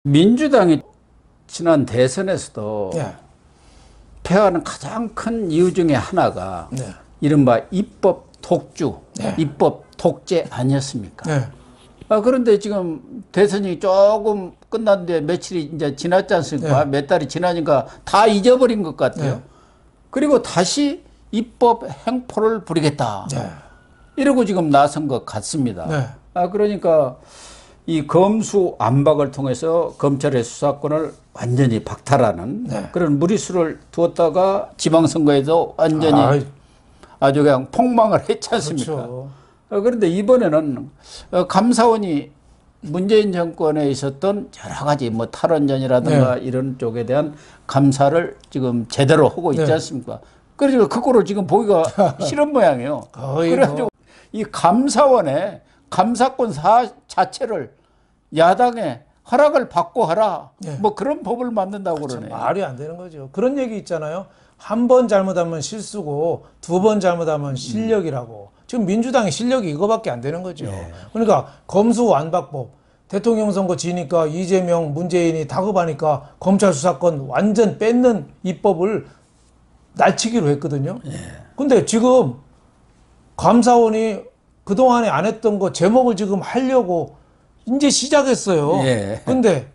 민주당이 지난 대선에서도 네. 패하는 가장 큰 이유 중에 하나가 네. 이른바 입법 독주, 네. 입법 독재 아니었습니까? 네. 그런데 지금 대선이 조금 끝났는데 며칠이 이제 지났지 않습니까? 네. 몇 달이 지나니까 다 잊어버린 것 같아요. 네. 그리고 다시 입법 행포를 부리겠다. 네. 이러고 지금 나선 것 같습니다. 네. 그러니까 이 검수 안박을 통해서 검찰의 수사권을 완전히 박탈하는 네. 그런 무리수를 두었다가 지방선거에도 완전히 아주 그냥 폭망을 했지 않습니까? 그렇죠. 그런데 이번에는 감사원이 문재인 정권에 있었던 여러 가지 뭐 탈원전이라든가 이런 쪽에 대한 감사를 지금 제대로 하고 있지 않습니까? 그래서 그거를 지금 보기가 싫은 모양이에요. 그래가지고 이 감사원의 감사권 자체를 야당에 허락을 받고 하라. 뭐 그런 법을 만든다고 그러네요. 말이 안 되는 거죠. 그런 얘기 있잖아요. 한 번 잘못하면 실수고 두 번 잘못하면 실력이라고. 지금 민주당의 실력이 이거밖에 안 되는 거죠. 그러니까 검수완박법. 대통령 선거 지니까 이재명, 문재인이 다급하니까 검찰 수사권 완전 뺏는 입법을 날치기로 했거든요. 근데 지금 감사원이 그동안에 안 했던 거 제목을 지금 하려고 이제 시작했어요. 근데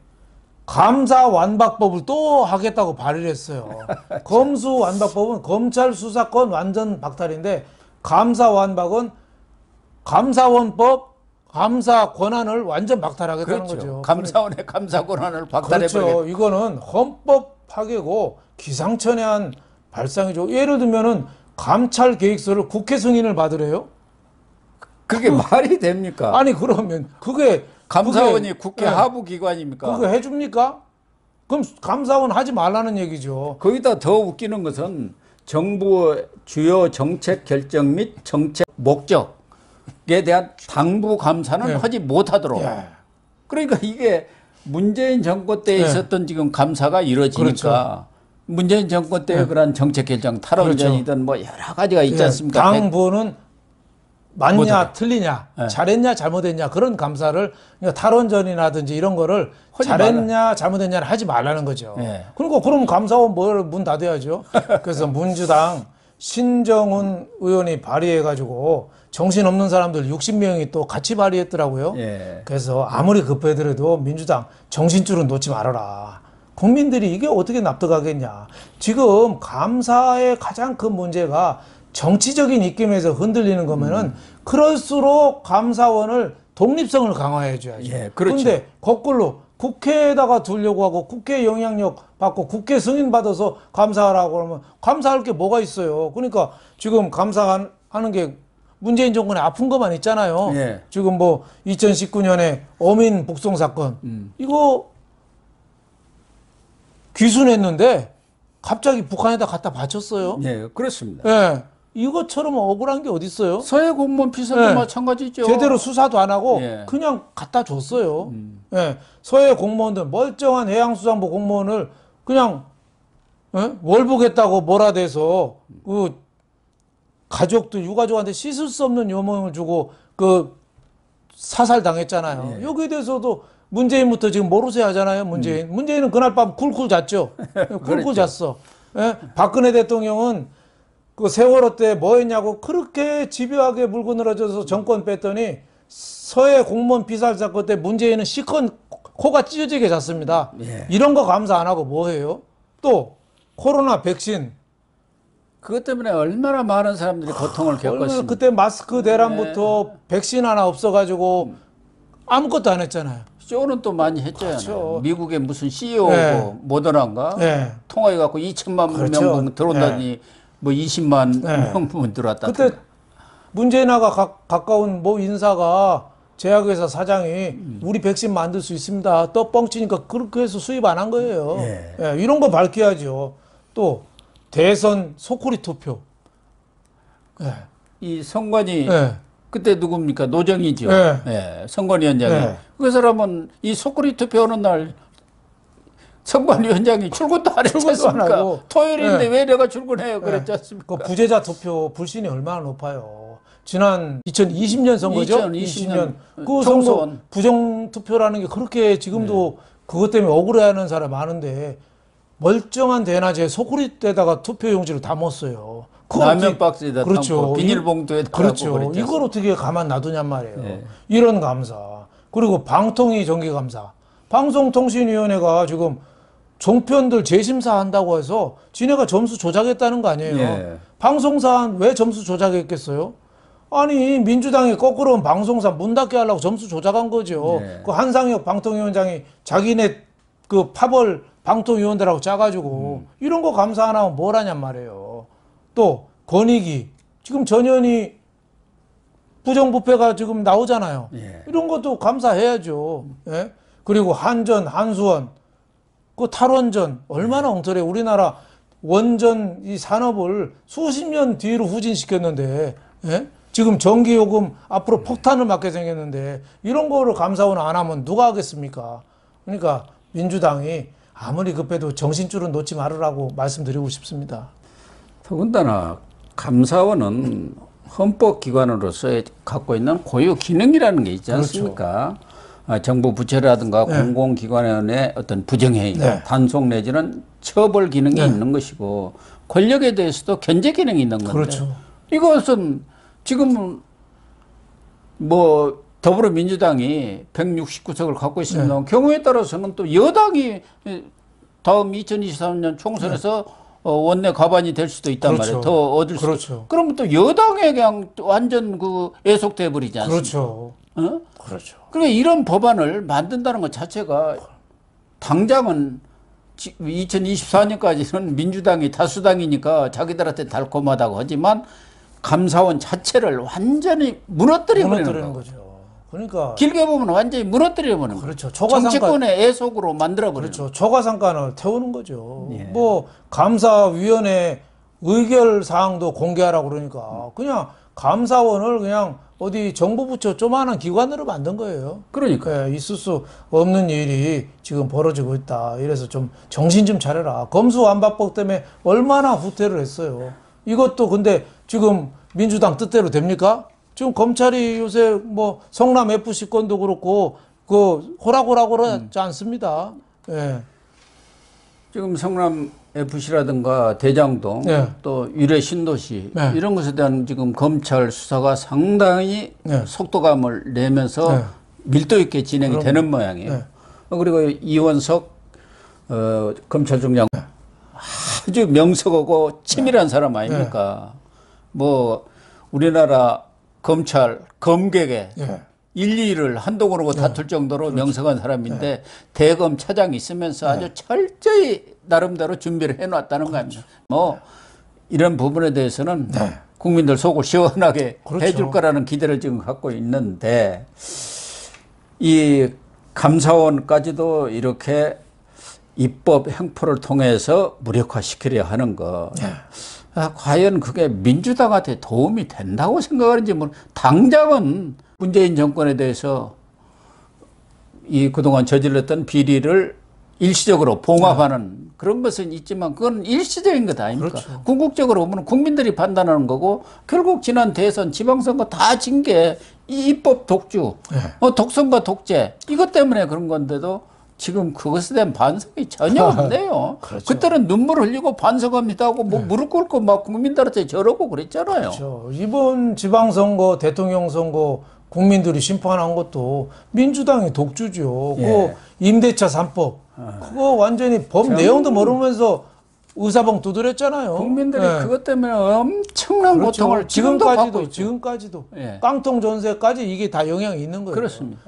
감사완박법을 또 하겠다고 발의를 했어요. 검수완박법은 검찰 수사권 완전 박탈인데 감사완박은 감사원법 감사 권한을 완전 박탈하겠다는 거죠. 감사원의 감사 권한을 박탈해버리겠다. 그렇죠. 이거는 헌법 파괴고 기상천외한 발상이죠. 예를 들면은 감찰 계획서를 국회 승인을 받으래요. 그게 말이 됩니까? 아니 그러면 그게 감사원이 국회 하부 기관입니까? 그거 해줍니까? 그럼 감사원 하지 말라는 얘기죠. 거기다 더 웃기는 것은 정부의 주요 정책 결정 및 정책 목적에 대한 당부 감사는 하지 못하도록. 그러니까 이게 문재인 정권 때 있었던 지금 감사가 이루어지니까 그렇죠. 문재인 정권 때의 그런 정책 결정 탈원전이든 뭐 여러 가지가 있지 않습니까? 당부는 맞냐 틀리냐 잘했냐 잘못했냐 그런 감사를 그러니까 탈원전이라든지 이런 거를 잘했냐 잘못했냐를 하지 말라는 거죠. 그러니까 그럼 감사원 문 닫아야죠. 그래서 민주당 신정훈 의원이 발의해가지고 정신없는 사람들 60명이 또 같이 발의했더라고요. 그래서 아무리 급하더라도 민주당 정신줄은 놓지 말아라. 국민들이 이게 어떻게 납득하겠냐. 지금 감사의 가장 큰 문제가 정치적인 입김에서 흔들리는 거면은 그럴수록 감사원을 독립성을 강화해 줘야죠. 그런데 거꾸로 국회에다가 두려고 하고 국회 영향력 받고 국회 승인 받아서 감사하라고 그러면 감사할 게 뭐가 있어요. 그러니까 지금 감사하는 게 문재인 정권에 아픈 것만 있잖아요. 지금 뭐 2019년에 어민 북송 사건 이거 귀순했는데 갑자기 북한에다 갖다 바쳤어요. 그렇습니다. 이것처럼 억울한 게 어디 있어요? 서해 공무원 비서도 마찬가지죠. 제대로 수사도 안 하고 그냥 갖다 줬어요. 서해 공무원들 멀쩡한 해양수산부 공무원을 그냥 월북했다고 몰아대서 그 가족들 유가족한테 씻을 수 없는 요명을 주고 그 사살당했잖아요. 여기에 대해서도 문재인부터 지금 모르쇠 하잖아요. 문재인은 그날 밤 쿨쿨 잤죠. 쿨쿨 잤어. 박근혜 대통령은 그 세월호 때 뭐 했냐고 그렇게 집요하게 물고 늘어져서 정권 뺐더니 서해 공무원 피살 사건 때 문재인은 시컨 코가 찢어지게 잤습니다. 이런 거 감사 안 하고 뭐 해요? 또 코로나 백신 그것 때문에 얼마나 많은 사람들이 고통을 겪었습니까? 그때 마스크 대란부터 백신 하나 없어가지고 아무것도 안 했잖아요. 쇼는 또 많이 했잖아요. 미국의 무슨 CEO고 모더나인가 통화해갖고 2천만 명 들어온다니 뭐 20만 명분 들어왔다. 그때 문재인하고 가까운 모 인사가 제약회사 사장이 우리 백신 만들 수 있습니다. 또 뻥치니까 그렇게 해서 수입 안 한 거예요. 이런 거 밝혀야죠. 또 대선 소쿠리 투표. 이 선관위 그때 누굽니까? 노정희죠. 선관위원장이. 그 사람은 이 소쿠리 투표하는 날 선관위원장이 출근도 안 했지 않습니까? 토요일인데 왜 내가 출근해요? 그랬지 않습니까? 그 부재자 투표 불신이 얼마나 높아요. 지난 2020년 선거죠? 2020년 그 선거 부정 투표라는 게 그렇게 지금도 그것 때문에 억울해하는 사람 많은데 멀쩡한 대낮에 소쿠리에다가 투표용지를 담았어요. 라면 박스에다 그렇죠. 담고 비닐봉투에 담고 그렇죠. 이걸 어떻게 가만 놔두냔 말이에요. 네. 이런 감사. 그리고 방통위 정기감사. 방송통신위원회가 지금 종편들 재심사 한다고 해서 지네가 점수 조작했다는 거 아니에요. 예. 방송사 왜 점수 조작했겠어요? 아니 민주당이 거꾸로 방송사 문 닫게 하려고 점수 조작한 거죠. 예. 그 한상혁 방통위원장이 자기네 그 파벌 방통위원들하고 짜가지고 이런 거 감사 안 하면 뭘 하냔 말이에요. 또 권익위 지금 전현희 부정부패가 지금 나오잖아요. 예. 이런 것도 감사해야죠. 예? 그리고 한전, 한수원 그 탈원전 얼마나 엉터리해. 우리나라 원전 이 산업을 수십 년 뒤로 후진시켰는데 예? 지금 전기요금 앞으로 폭탄을 맞게 생겼는데 이런 거를 감사원 안 하면 누가 하겠습니까? 그러니까 민주당이 아무리 급해도 정신줄은 놓지 말으라고 말씀드리고 싶습니다. 더군다나 감사원은 헌법기관으로서 갖고 있는 고유 기능이라는 게 있지 않습니까? 그렇죠. 정부 부처라든가 네. 공공기관의 어떤 부정행위, 네. 단속 내지는 처벌 기능이 네. 있는 것이고 권력에 대해서도 견제 기능이 있는 건데 그렇죠. 이것은 지금 뭐 더불어민주당이 169석을 갖고 있습니다. 네. 경우에 따라서는 또 여당이 다음 2023년 총선에서 원내 과반이 될 수도 있단 그렇죠. 말이에요. 더 얻을 그렇죠. 수도. 그러면 또 여당에 그냥 완전 그 애속돼 버리지 않습니까? 그렇죠. 어? 그렇죠. 그러니까 이런 법안을 만든다는 것 자체가 당장은 2024년까지는 민주당이 다수당이니까 자기들한테 달콤하다고 하지만 감사원 자체를 완전히 무너뜨리는 거죠. 그러니까 길게 보면 완전히 무너뜨려버리는 거죠. 그렇죠. 정치권의 애속으로 만들어버리는 그렇죠. 초과상관을 태우는 거죠. 예. 뭐 감사위원회 의결 사항도 공개하라고 그러니까 그냥 감사원을 그냥 어디 정부 부처 조그마한 기관으로 만든 거예요. 그러니까 있을 수 없는 일이 지금 벌어지고 있다. 이래서 좀 정신 좀 차려라. 검수완박법 때문에 얼마나 후퇴를 했어요. 이것도 근데 지금 민주당 뜻대로 됩니까? 지금 검찰이 요새 뭐 성남 FC 건도 그렇고 그 호락호락을 하지 않습니다. 예. 지금 성남 FC라든가 대장동 네. 또 유래 신도시 네. 이런 것에 대한 지금 검찰 수사가 상당히 네. 속도감을 내면서 네. 밀도 있게 진행이 되는 모양이에요. 네. 그리고 이원석 검찰총장 아주 명석하고 치밀한 사람 아닙니까? 뭐 우리나라 검찰 검객에 1, 2를 한동으로 다툴 정도로 그렇죠. 명석한 사람인데 대검 차장이 있으면서 아주 철저히 나름대로 준비를 해놨다는 거 아닙니까? 뭐 이런 부분에 대해서는 국민들 속을 시원하게 그렇죠. 해줄 거라는 기대를 지금 갖고 있는데 이 감사원까지도 이렇게 입법 행포를 통해서 무력화시키려 하는 거 과연 그게 민주당한테 도움이 된다고 생각하는지 당장은 문재인 정권에 대해서 이 그동안 저질렀던 비리를 일시적으로 봉합하는 그런 것은 있지만 그건 일시적인 것 아닙니까? 그렇죠. 궁극적으로 보면 국민들이 판단하는 거고 결국 지난 대선 지방선거 다 진 게 이 입법 독주, 독선과 독재 이것 때문에 그런 건데도 지금 그것에 대한 반성이 전혀 없네요. 그렇죠. 그때는 눈물 흘리고 반성합니다 하고 뭐 무릎 꿇고 막 국민들한테 저러고 그랬잖아요. 그렇죠. 이번 지방선거, 대통령 선거 국민들이 심판한 것도 민주당이 독주죠. 그 임대차 3법. 그거 완전히 법 내용도 모르면서 의사봉 두드렸잖아요. 국민들이 그것 때문에 엄청난 그렇죠. 고통을 지금까지도 깡통 전세까지 이게 다 영향이 있는 거예요. 그렇습니다.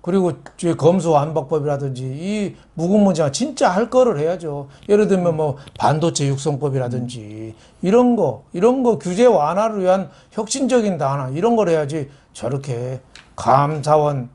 그리고 검수완박법이라든지 이 무궁무진한 진짜 할 거를 해야죠. 예를 들면 뭐 반도체 육성법이라든지 이런 거 규제 완화를 위한 혁신적인 단안 이런 걸 해야지 저렇게 감사원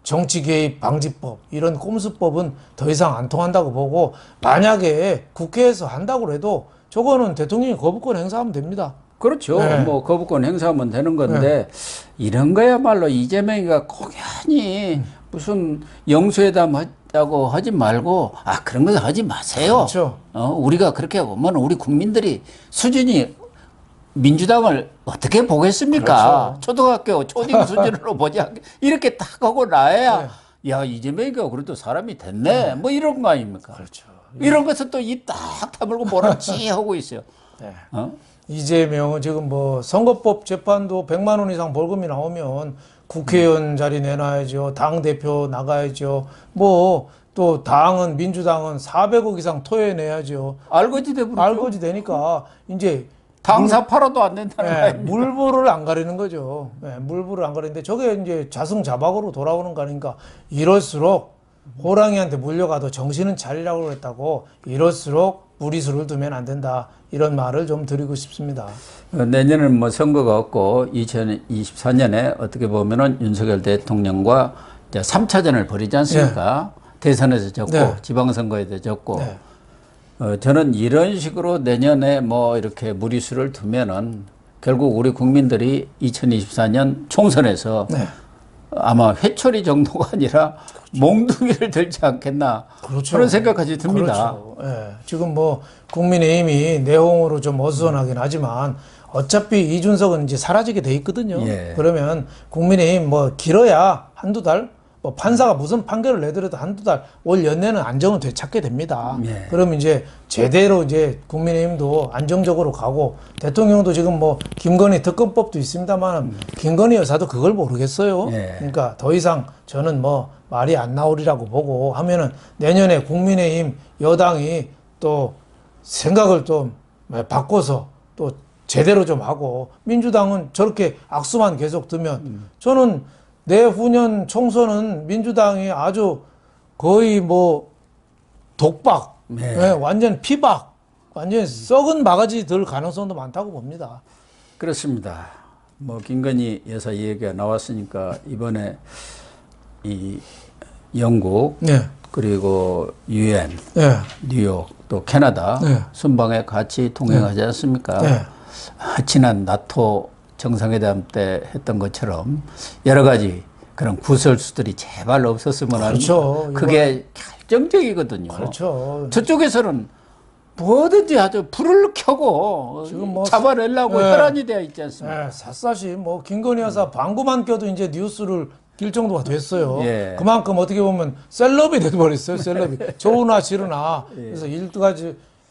정치 개입 방지법 이런 꼼수법은 더 이상 안 통한다고 보고 만약에 국회에서 한다고 해도 저거는 대통령이 거부권 행사하면 됩니다. 그렇죠. 뭐 거부권 행사하면 되는 건데 이런 거야말로 이재명이가 공연히 무슨 영수회담 하자고 하지 말고 그런 거 하지 마세요. 그렇죠. 우리가 그렇게 보면 우리 국민들이 수준이 민주당을 어떻게 보겠습니까? 그렇죠. 초등학교 초딩 수준으로 보지 이렇게 딱 하고 나야 야, 이재명이가 그래도 사람이 됐네. 뭐 이런 거 아닙니까? 그렇죠. 이런 것을 또 입 딱 다물고 뭐라지 하고 있어요. 네. 어? 이재명은 지금 뭐 선거법 재판도 100만 원 이상 벌금이 나오면 국회의원 자리 내놔야죠. 당대표 나가야죠. 뭐 또 당은 민주당은 400억 이상 토해내야죠. 알거지 돼버리죠. 알거지 되니까 이제 당사 팔아도 안 된다는 네, 거예요. 물불을 안 가리는 거죠. 네, 물불을 안 가리는데 저게 이제 자승자박으로 돌아오는 거 아닌가. 이럴수록 호랑이한테 물려가도 정신은 차리라고 그랬다고 이럴수록 무리수를 두면 안 된다. 이런 말을 좀 드리고 싶습니다. 내년은 뭐 선거가 없고 2024년에 어떻게 보면은 윤석열 대통령과 이제 3차전을 벌이지 않습니까? 대선에서 졌고 네. 지방선거에도 졌고 네. 저는 이런 식으로 내년에 뭐 이렇게 무리수를 두면은 결국 우리 국민들이 2024년 총선에서 네. 아마 회초리 정도가 아니라 몽둥이를 들지 않겠나 그렇죠. 그런 생각까지 듭니다. 그렇죠. 예. 지금 뭐 국민의힘이 내홍으로 좀 어수선하긴 하지만 어차피 이준석은 이제 사라지게 돼 있거든요. 예. 그러면 국민의힘 뭐 길어야 한두 달, 뭐 판사가 무슨 판결을 내더라도 한두 달, 올 연내는 안정은 되찾게 됩니다. 예. 그럼 이제 제대로 이제 국민의힘도 안정적으로 가고 대통령도 지금 뭐 김건희 특검법도 있습니다만 김건희 여사도 그걸 모르겠어요. 예. 그러니까 더 이상 저는 뭐 말이 안 나오리라고 보고 하면은 내년에 국민의힘 여당이 또 생각을 좀 바꿔서 또 제대로 좀 하고 민주당은 저렇게 악수만 계속 두면 저는 내후년 총선은 민주당이 아주 거의 뭐 독박, 네. 네, 완전 피박, 완전 썩은 바가지 들 가능성도 많다고 봅니다. 그렇습니다. 뭐 김건희 여사 얘기가 나왔으니까 이번에 이 영국 네, 그리고 유엔, 네, 뉴욕 또 캐나다 네. 순방에 같이 통행하지 않습니까? 네. 지난 나토 정상회담 때 했던 것처럼 여러 가지 그런 구설수들이 제발 없었으면 하는 그렇죠. 그게 결정적이거든요. 그렇죠. 저쪽에서는 뭐든지 아주 불을 켜고 지금 뭐 잡아내려고 네. 혈안이 되어 있지 않습니까? 네, 샅샅이 뭐 김건희 여사 방구만 껴도 이제 뉴스를 낄 정도가 됐어요. 예. 그만큼 어떻게 보면 셀럽이 돼버렸어요. 셀럽이. 좋으나 싫으나. 그래서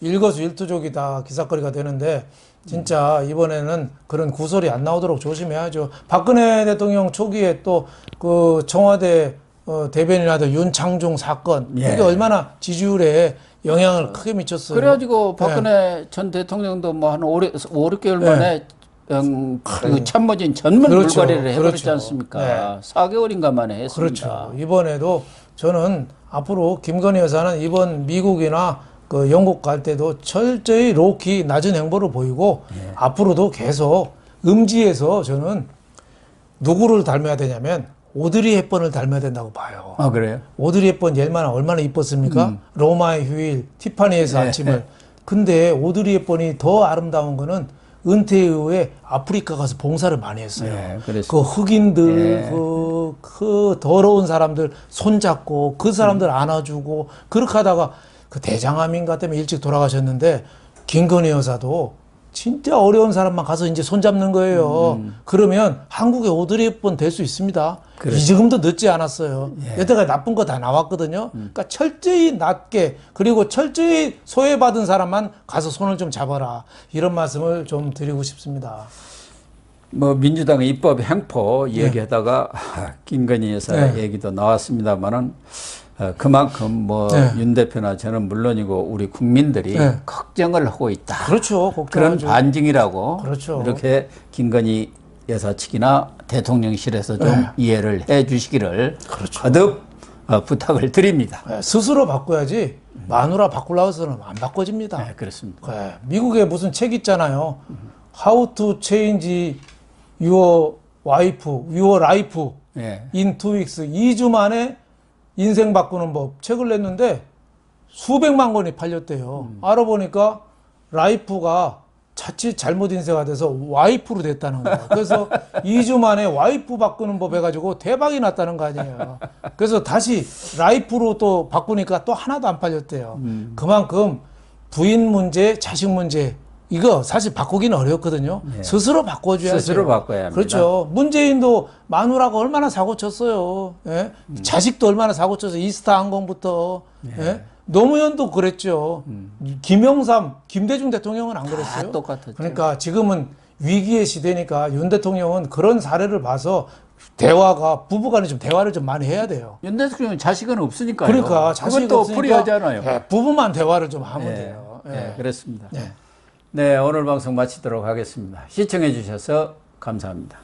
일거수일투족이다 기사거리가 되는데 진짜 이번에는 그런 구설이 안 나오도록 조심해야죠. 박근혜 대통령 초기에 또 그 청와대 대변인하던 윤창중 사건 예. 이게 얼마나 지지율에 영향을 크게 미쳤어요. 그래가지고 박근혜 전 대통령도 뭐 한 5, 6개월 만에 그 참모진 전문 그렇죠. 불과리를 해버렸지 그렇죠. 않습니까? 네. 4개월인가 만에 했습니다. 그렇죠. 이번에도 저는 앞으로 김건희 여사는 이번 미국이나 그 영국 갈 때도 철저히 로키 낮은 행보를 보이고 앞으로도 계속 음지에서 저는 누구를 닮아야 되냐면 오드리 헵번을 닮아야 된다고 봐요. 아, 그래요? 오드리 헵번 얼마나 이뻤습니까? 로마의 휴일, 티파니에서 네. 아침을. 근데 오드리 헵번이 더 아름다운 거는 은퇴 이후에 아프리카 가서 봉사를 많이 했어요. 네, 그랬습니다. 그 흑인들, 네. 그 더러운 사람들 손잡고 그 사람들 안아주고 그렇게 하다가 그 대장암인가 때문에 일찍 돌아가셨는데 김건희 여사도 진짜 어려운 사람만 가서 이제 손잡는 거예요. 그러면 한국의 오드리 헵번 될 수 있습니다. 그렇죠. 이 지금도 늦지 않았어요. 여태까지 나쁜 거 다 나왔거든요. 그러니까 철저히 낮게 그리고 철저히 소외받은 사람만 가서 손을 좀 잡아라. 이런 말씀을 좀 드리고 싶습니다. 뭐 민주당의 입법 행포 얘기하다가 김건희 여사 얘기도 나왔습니다만은 그만큼 뭐 윤 대표나 저는 물론이고 우리 국민들이 걱정을 하고 있다. 그렇죠. 그런 걱정하죠. 반증이라고 그렇죠. 이렇게 김건희 여사 측이나 대통령실에서 좀 이해를 해 주시기를 거듭 부탁을 드립니다. 스스로 바꿔야지 마누라 바꾸려고 해서는 안 바꿔집니다. 네, 그렇습니다. 미국에 무슨 책 있잖아요. How to change your wife, your life in 2 weeks. 2주 만에 인생 바꾸는 법 책을 냈는데 수백만 권이 팔렸대요. 알아보니까 라이프가 자칫 잘못 인쇄가 돼서 와이프로 됐다는 거예요. 그래서 2주 만에 와이프 바꾸는 법 해가지고 대박이 났다는 거 아니에요. 그래서 다시 라이프로 또 바꾸니까 또 하나도 안 팔렸대요. 그만큼 부인 문제, 자식 문제 이거 사실 바꾸기는 어렵거든요. 네. 스스로 바꿔줘야죠. 스스로 바꿔야 합니다. 그렇죠. 문재인도 마누라가 얼마나 사고 쳤어요. 예? 자식도 얼마나 사고 쳤어요. 이스타 항공부터. 예? 노무현도 그랬죠. 김영삼, 김대중 대통령은 안 그랬어요. 똑같았죠. 그러니까 지금은 위기의 시대니까 윤 대통령은 그런 사례를 봐서 대화가 부부간에 좀 대화를 좀 많이 해야 돼요. 윤 대통령은 자식은 없으니까요. 그러니까 자식이 그것도 없으니까 불리하잖아요. 예, 부부만 대화를 좀 하면 네. 돼요. 예. 네, 그렇습니다. 네. 네, 오늘 방송 마치도록 하겠습니다. 시청해 주셔서 감사합니다.